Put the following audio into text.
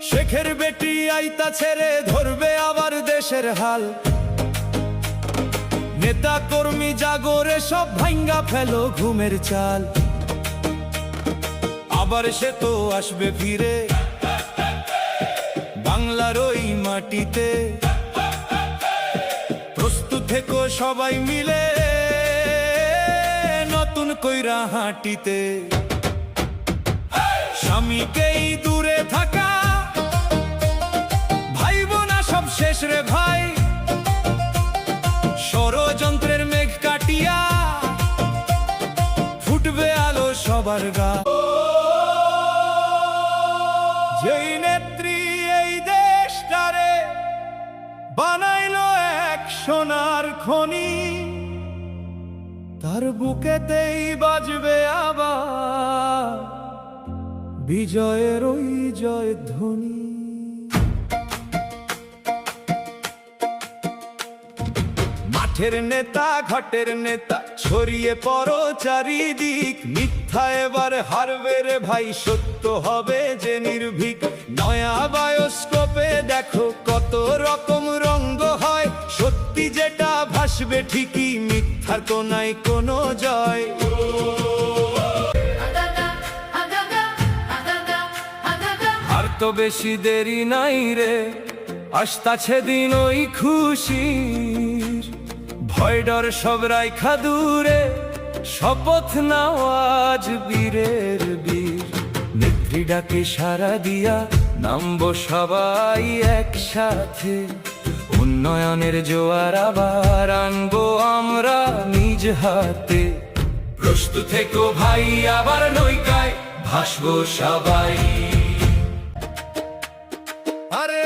শেখের বেটি আইতা ছেড়ে ধরবে আবার দেশের হাল। নেতা কর্মী জাগরে সব ভাঙ্গা ফেলো ঘুমের চাল। আবার সে তো আসবে ফিরে বাংলার ওই মাটিতে। প্রস্তুত থেকো সবাই মিলে নতুন কইরা হাঁটিতে। স্বামীকেই দূরে থাকা ভাই বোনা সব শেষ রে ভাই। ষড়যন্ত্রের মেঘ কাটিয়া ফুটবে আলো সবার গা। যেই নেত্রী এই দেশটারে বানাইলো এক সোনার খনি, তার বুকেতেই বাজবে আবার বিজয়ের ওই জয়ধ্বনি। মাঠের নেতা ঘাটের নেতা ছড়িয়ে পড়ো চারিদিক। মিথ্যা এবার হারবে রে ভাই, সত্য হবে যে নির্ভীক। নয়া বায়োস্কোপে দেখো কত রকম রঙ্গ হয়। সত্যি যেটা ভাসবে ঠিকই, মিথ্যার তো নাই কোনো জয়। আর তো বেশি দেরি নাই রে, আসতাছে দিন ওই খুশির। ভয় ডর সব রাইখা দূরে, শপথ নাও আজ বীরের বীর। নেত্রী ডাকে সারা দিয়া নামবো সবাই একসাথে। উন্নয়নের জোয়ার আবার আনবো আমরা নিজ হাতে। প্রস্তুত থেকো ভাই, আবার নৌকায় ভাসবো সবাই। আরে